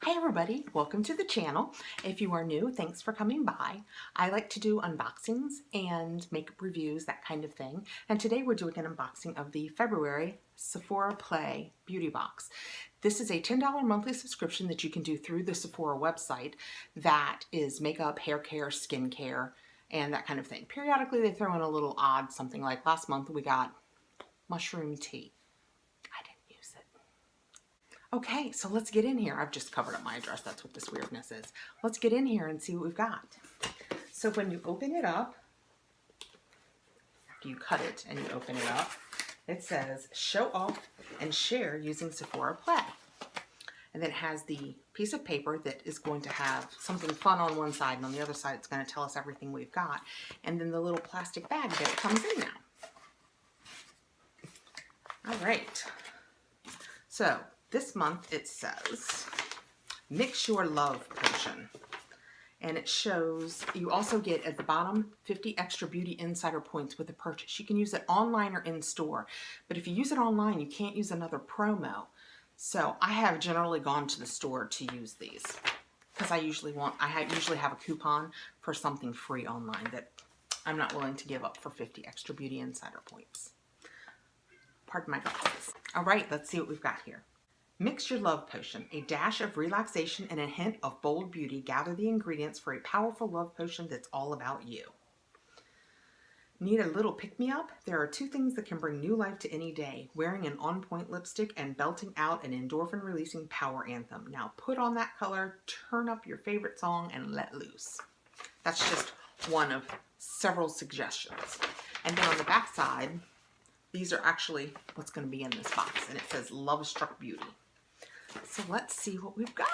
Hi everybody, welcome to the channel. If you are new, thanks for coming by. I like to do unboxings and makeup reviews, that kind of thing. And today we're doing an unboxing of the February Sephora Play Beauty Box. This is a $10 monthly subscription that you can do through the Sephora website that is makeup, hair care, skin care, and that kind of thing. Periodically they throw in a little odd something, like last month we got mushroom tea. Okay, so let's get in here. I've just covered up my address. That's what this weirdness is. Let's get in here and see what we've got. So when you open it up, after you cut it and you open it up, it says show off and share using Sephora Play. And then it has the piece of paper that is going to have something fun on one side, and on the other side it's going to tell us everything we've got. And then the little plastic bag that it comes in now. All right. So this month it says, mix your love potion. And it shows, you also get at the bottom 50 extra beauty insider points with a purchase. You can use it online or in store. But if you use it online, you can't use another promo. So I have generally gone to the store to use these because I usually have a coupon for something free online that I'm not willing to give up for 50 extra beauty insider points. Pardon my glasses. All right, let's see what we've got here. Mix your love potion, a dash of relaxation and a hint of bold beauty. Gather the ingredients for a powerful love potion that's all about you. Need a little pick-me-up? There are two things that can bring new life to any day: wearing an on-point lipstick and belting out an endorphin-releasing power anthem. Now put on that color, turn up your favorite song, and let loose. That's just one of several suggestions. And then on the back side, these are actually what's going to be in this box, and it says Love Struck Beauty. So let's see what we've got.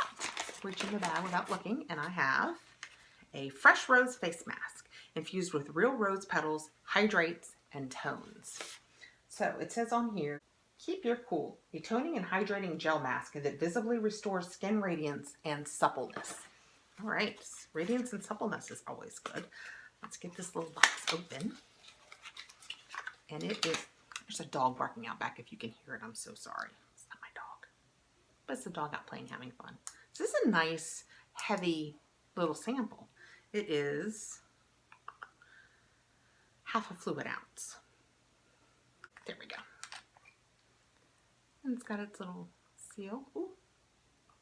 Reach in the bag without looking, and I have a fresh rose face mask infused with real rose petals, hydrates, and tones. So it says on here, keep your cool, a toning and hydrating gel mask that visibly restores skin radiance and suppleness. All right, radiance and suppleness is always good. Let's get this little box open. And it is, there's a dog barking out back. If you can hear it, I'm so sorry. It's not my dog. But it's the dog out playing, having fun. So this is a nice, heavy little sample. It is half a fluid ounce. There we go. And it's got its little seal. Ooh,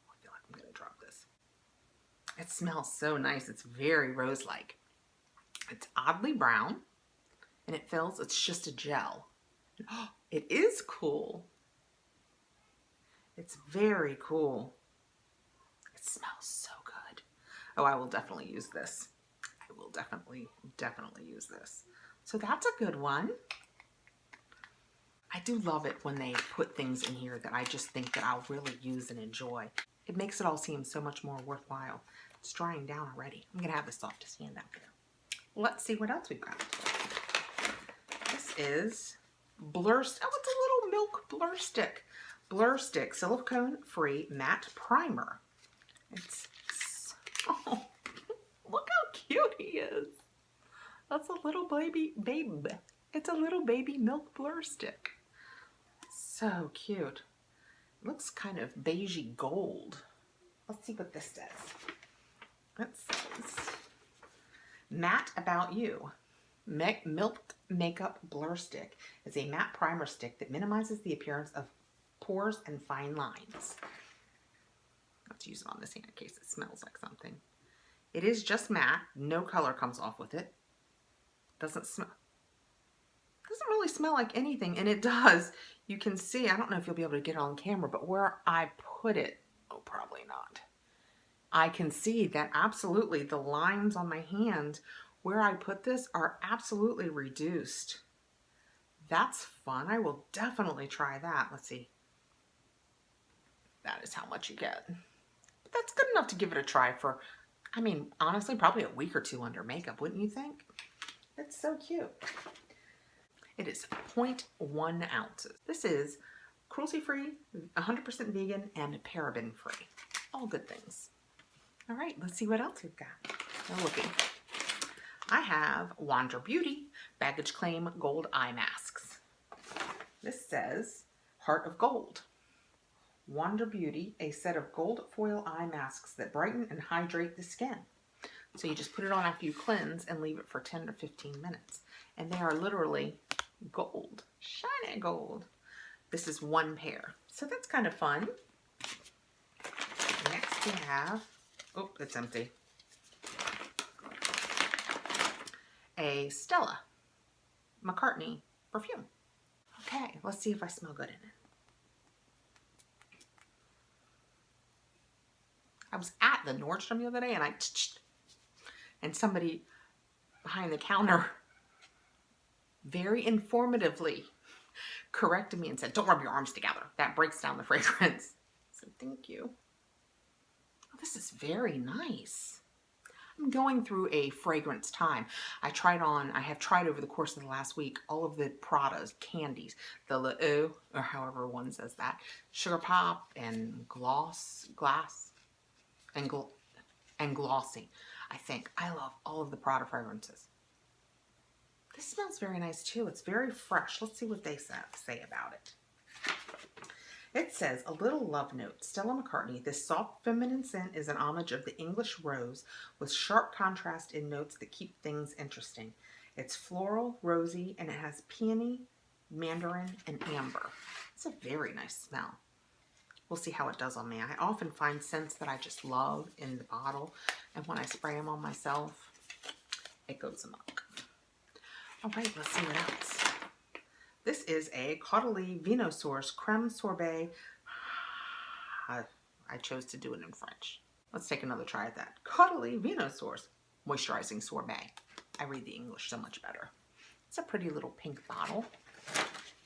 I feel like I'm going to drop this. It smells so nice. It's very rose-like. It's oddly brown. And it feels, it's just a gel. Oh, it is cool. It's very cool. It smells so good. Oh, I will definitely use this. I will definitely use this. So that's a good one. I do love it when they put things in here that I just think that I'll really use and enjoy. It makes it all seem so much more worthwhile. It's drying down already. I'm gonna have this off to stand out here. Let's see what else we've got. This is Blur, oh, it's a little milk blur stick. Blur stick, silicone-free matte primer. It's, oh, look how cute he is. That's a little baby. It's a little baby milk blur stick. So cute. It looks kind of beigey gold. Let's see what this says. It says, Matte About You. Milk Makeup Blur Stick is a matte primer stick that minimizes the appearance of pores and fine lines. Let's use it on this hand in case it smells like something. It is just matte. No color comes off with it. Doesn't really smell like anything, and it does. You can see, I don't know if you'll be able to get it on camera, but where I put it, oh, probably not. I can see that absolutely the lines on my hand where I put this are absolutely reduced. That's fun. I will definitely try that. Let's see. That is how much you get. But that's good enough to give it a try for, I mean, honestly, probably a week or two under makeup, wouldn't you think? It's so cute. It is 0.1 ounces. This is cruelty-free, 100% vegan, and paraben-free. All good things. All right, let's see what else we've got. Now looking. I have Wander Beauty Baggage Claim Gold Eye Masks. This says Heart of Gold. Wonder Beauty, a set of gold foil eye masks that brighten and hydrate the skin. So you just put it on after you cleanse and leave it for 10 to 15 minutes. And they are literally gold, shiny gold. This is one pair. So that's kind of fun. Next we have, oh, it's empty. A Stella McCartney perfume. Okay, let's see if I smell good in it. I was at the Nordstrom the other day and somebody behind the counter very informatively corrected me and said, don't rub your arms together. That breaks down the fragrance. So thank you. Oh, this is very nice. I'm going through a fragrance time. I have tried over the course of the last week all of the Prada's candies, the Le or however one says that, Sugar Pop and Glass and Glossy. I think I love all of the Prada fragrances. This smells very nice too. It's very fresh. Let's see what they say about it. It says, a little love note. Stella McCartney, this soft feminine scent is an homage of the English rose with sharp contrast in notes that keep things interesting. It's floral, rosy, and it has peony, mandarin, and amber. It's a very nice smell. We'll see how it does on me. I often find scents that I just love in the bottle, and when I spray them on myself, it goes amok. All right, let's see what else. This is a Caudalie Vino Source Creme Sorbet. I chose to do it in French. Let's take another try at that. Caudalie Vino Source Moisturizing Sorbet. I read the English so much better. It's a pretty little pink bottle.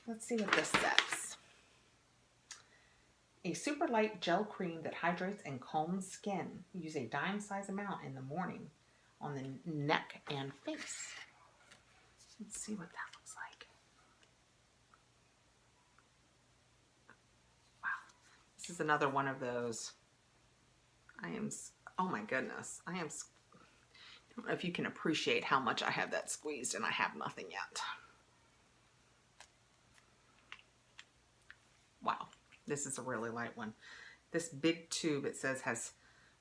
Let's see what this says. A super light gel cream that hydrates and calms skin. Use a dime size amount in the morning on the neck and face. Let's see what that looks like. This is another one of those. Oh my goodness. I don't know if you can appreciate how much I have that squeezed and I have nothing yet. Wow, this is a really light one. This big tube, it says, has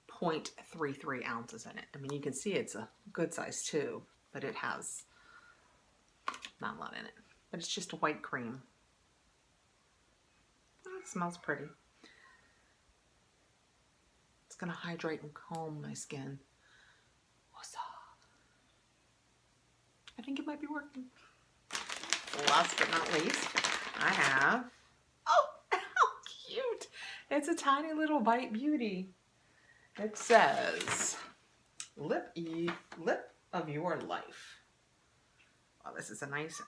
0.33 ounces in it. I mean, you can see it's a good size tube, but it has not a lot in it. But it's just a white cream. Oh, it smells pretty. It's going to hydrate and calm my skin. What's up? I think it might be working. Last but not least, I have, oh, how cute. It's a tiny little Bite Beauty. It says, Lip of Your Life. Well, this is a nice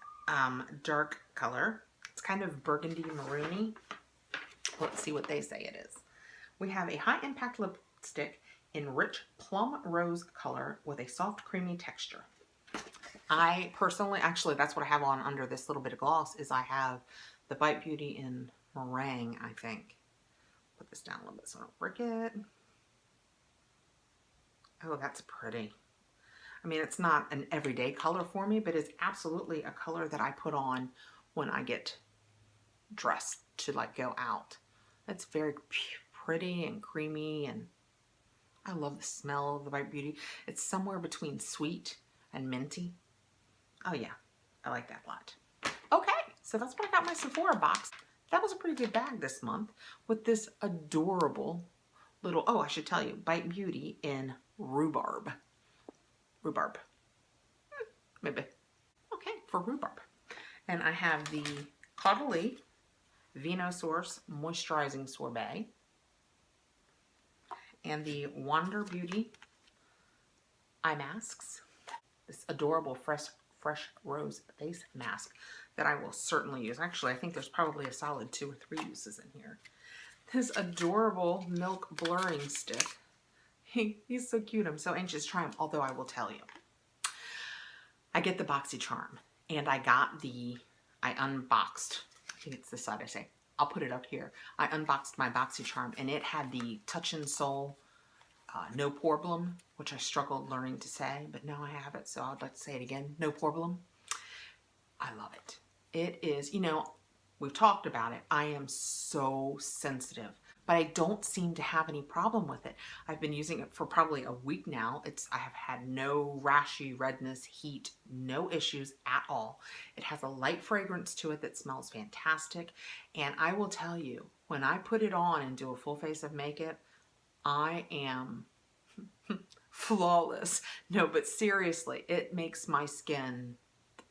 dark color. It's kind of burgundy maroony. Let's see what they say it is. We have a high impact lipstick in rich plum rose color with a soft creamy texture. I personally, actually that's what I have on under this little bit of gloss, is I have the Bite Beauty in meringue, I think. Put this down a little bit so I don't break it. Oh, that's pretty. I mean, it's not an everyday color for me, but it's absolutely a color that I put on when I get dressed to like go out. It's very pretty and creamy, and I love the smell of the Bite Beauty. It's somewhere between sweet and minty. Oh yeah, I like that a lot. Okay, so that's what I got in my Sephora box. That was a pretty good bag this month with this adorable little, oh, I should tell you, Bite Beauty in rhubarb. Rhubarb. Maybe. Okay, for rhubarb. And I have the Caudalie Vino Source Moisturizing Sorbet and the Wonder Beauty eye masks. This adorable fresh rose face mask that I will certainly use. Actually, I think there's probably a solid 2 or 3 uses in here. This adorable milk blurring stick. He's so cute. I'm so anxious to try him. Although I will tell you, I get the Boxycharm, and I unboxed. I think it's this side I say. I'll put it up here. I unboxed my Boxycharm, and it had the Touch and Soul no problem, which I struggled learning to say, but now I have it, so I'd like to say it again. No problem. I love it. It is, you know, we've talked about it. I am so sensitive, but I don't seem to have any problem with it. I've been using it for probably a week now. I have had no rashy redness, heat, no issues at all. It has a light fragrance to it that smells fantastic. And I will tell you, when I put it on and do a full face of makeup, I am flawless. No, but seriously, it makes my skin,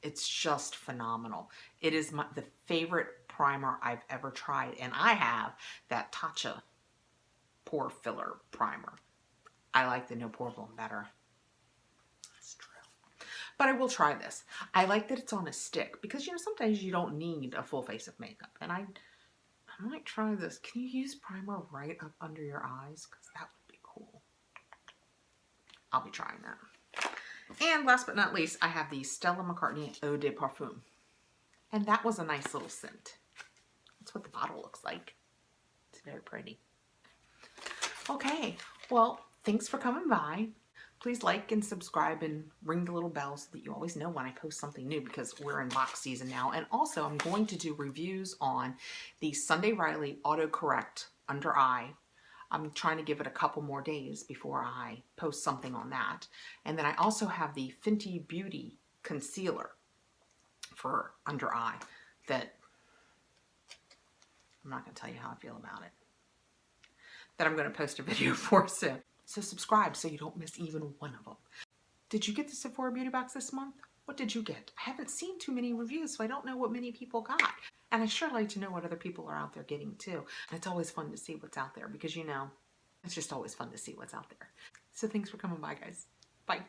it's just phenomenal. It is the favorite primer I've ever tried, and I have that Tatcha pore filler primer. I like the no pore one better. That's true. But I will try this. I like that it's on a stick because, you know, sometimes you don't need a full face of makeup, and I might try this. Can you use primer right up under your eyes? Because that would be cool. I'll be trying that. And last but not least, I have the Stella McCartney Eau de Parfum. And that was a nice little scent. That's what the bottle looks like. It's very pretty. Okay, well, thanks for coming by. Please like and subscribe and ring the little bell so that you always know when I post something new, because we're in box season now. And also, I'm going to do reviews on the Sunday Riley Autocorrect Under Eye. I'm trying to give it a couple more days before I post something on that. And then I also have the Fenty Beauty Concealer for under eye that I'm not going to tell you how I feel about it. That I'm going to post a video for soon. So subscribe so you don't miss even one of them. Did you get the Sephora Beauty Box this month? What did you get? I haven't seen too many reviews, so I don't know what many people got. And I sure like to know what other people are out there getting too. And it's always fun to see what's out there because, you know, it's just always fun to see what's out there. So thanks for coming by, guys. Bye.